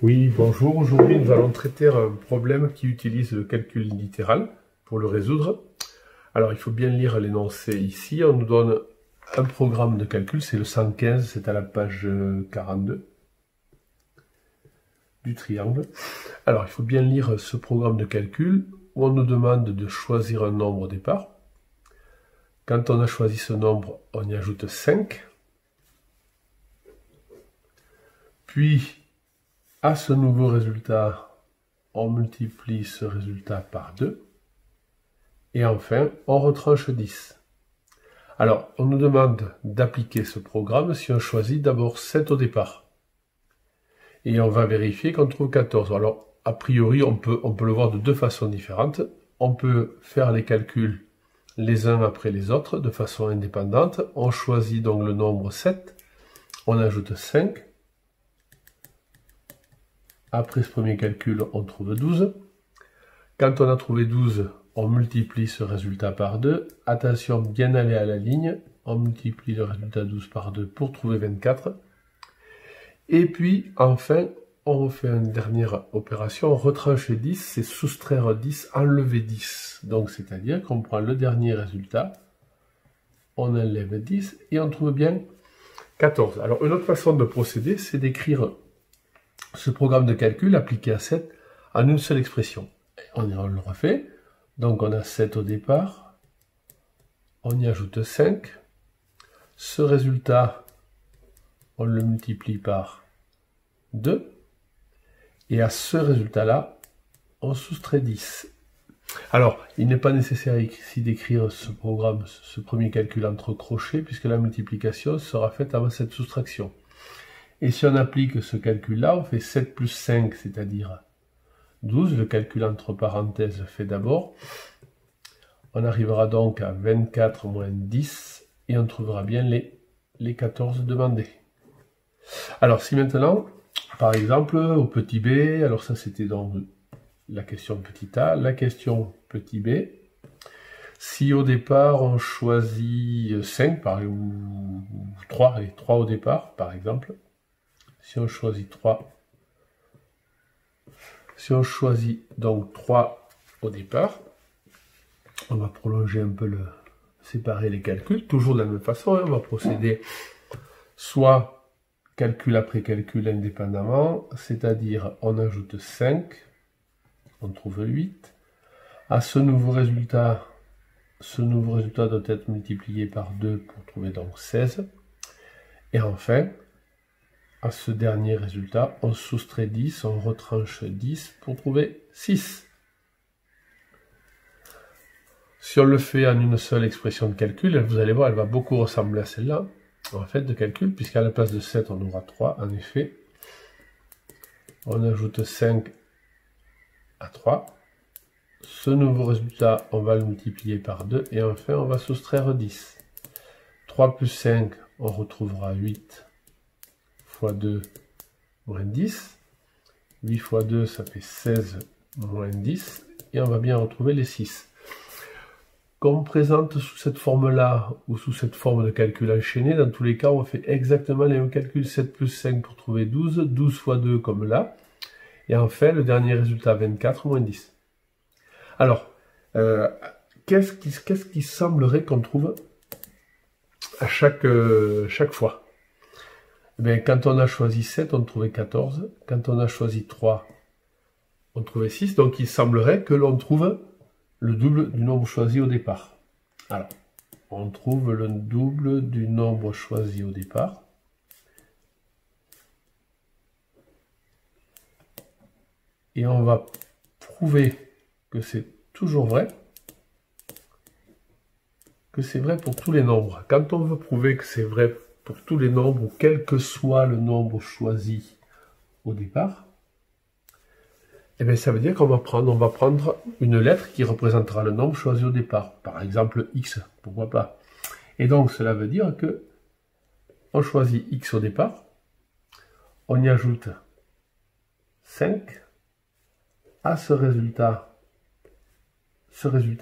Oui, bonjour. Aujourd'hui, nous allons traiter un problème qui utilise le calcul littéral pour le résoudre. Alors, il faut bien lire l'énoncé ici. On nous donne un programme de calcul, c'est le 115, c'est à la page 42 du triangle. Alors, il faut bien lire ce programme de calcul où on nous demande de choisir un nombre au départ. Quand on a choisi ce nombre, on y ajoute 5. Puis, à ce nouveau résultat, on multiplie ce résultat par 2. Et enfin, on retranche 10. Alors, on nous demande d'appliquer ce programme si on choisit d'abord 7 au départ. Et on va vérifier qu'on trouve 14. Alors, a priori, on peut le voir de deux façons différentes. On peut faire les calculs les uns après les autres de façon indépendante. On choisit donc le nombre 7. On ajoute 5. Après ce premier calcul, on trouve 12. Quand on a trouvé 12, on multiplie ce résultat par 2. Attention, bien aller à la ligne. On multiplie le résultat 12 par 2 pour trouver 24. Et puis, enfin, on fait une dernière opération. On retranche 10, c'est soustraire 10, enlever 10. Donc, c'est-à-dire qu'on prend le dernier résultat, on enlève 10 et on trouve bien 14. Alors, une autre façon de procéder, c'est d'écrire ce programme de calcul appliqué à 7 en une seule expression. On le refait. Donc on a 7 au départ. On y ajoute 5. Ce résultat, on le multiplie par 2. Et à ce résultat-là, on soustrait 10. Alors, il n'est pas nécessaire ici d'écrire ce programme, ce premier calcul entre crochets, puisque la multiplication sera faite avant cette soustraction. Et si on applique ce calcul-là, on fait 7 plus 5, c'est-à-dire 12. Le calcul entre parenthèses fait d'abord. On arrivera donc à 24 moins 10, et on trouvera bien les 14 demandés. Alors, si maintenant, par exemple, au petit b, alors ça c'était donc la question petit a, la question petit b, si au départ on choisit 5, ou 3, allez, 3 au départ, par exemple, si on choisit 3, si on choisit donc 3 au départ, on va prolonger un peu séparer les calculs, toujours de la même façon, hein, on va procéder soit calcul après calcul indépendamment, c'est-à-dire on ajoute 5, on trouve 8, à ce nouveau résultat doit être multiplié par 2 pour trouver donc 16, et enfin, à ce dernier résultat, on soustrait 10, on retranche 10 pour trouver 6. Si on le fait en une seule expression de calcul, vous allez voir, elle va beaucoup ressembler à celle-là, en fait, de calcul, puisqu'à la place de 7, on aura 3, en effet. On ajoute 5 à 3. Ce nouveau résultat, on va le multiplier par 2, et enfin, on va soustraire 10. 3 plus 5, on retrouvera 8 fois 2, moins 10. 8 fois 2, ça fait 16 moins 10, et on va bien retrouver les 6. Comme présente sous cette forme-là, ou sous cette forme de calcul enchaîné, dans tous les cas, on fait exactement les mêmes calculs. 7 plus 5 pour trouver 12, 12 fois 2 comme là, et enfin, le dernier résultat, 24 moins 10. Alors, qu'est-ce qui semblerait qu'on trouve à chaque fois? Eh bien, quand on a choisi 7, on trouvait 14. Quand on a choisi 3, on trouvait 6. Donc, il semblerait que l'on trouve le double du nombre choisi au départ. Alors, on trouve le double du nombre choisi au départ. Et on va prouver que c'est toujours vrai, que c'est vrai pour tous les nombres. Quand on veut prouver que c'est vrai pour tous les nombres, ou quel que soit le nombre choisi au départ, eh bien, ça veut dire qu'on va prendre une lettre qui représentera le nombre choisi au départ. Par exemple, x, pourquoi pas. Et donc, cela veut dire que on choisit x au départ, on y ajoute 5, à ce résultat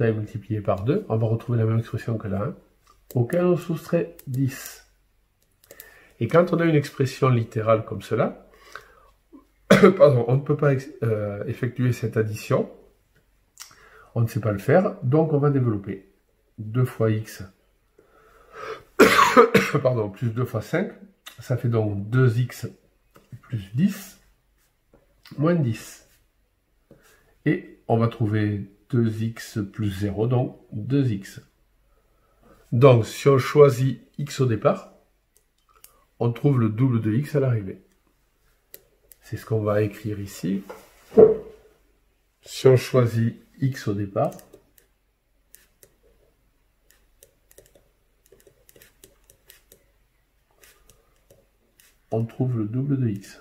est multiplié par 2, on va retrouver la même expression que la 1, auquel on soustrait 10. Et quand on a une expression littérale comme cela, pardon, on ne peut pas effectuer cette addition. On ne sait pas le faire, donc on va développer 2 fois x, pardon, plus 2 fois 5, ça fait donc 2x plus 10, moins 10. Et on va trouver 2x plus 0, donc 2x. Donc, si on choisit x au départ, on trouve le double de x à l'arrivée. C'est ce qu'on va écrire ici. Si on choisit x au départ, on trouve le double de x.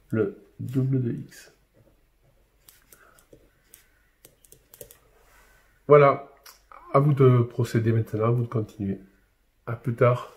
Le double de x. Voilà, à vous de procéder maintenant, à vous de continuer. À plus tard.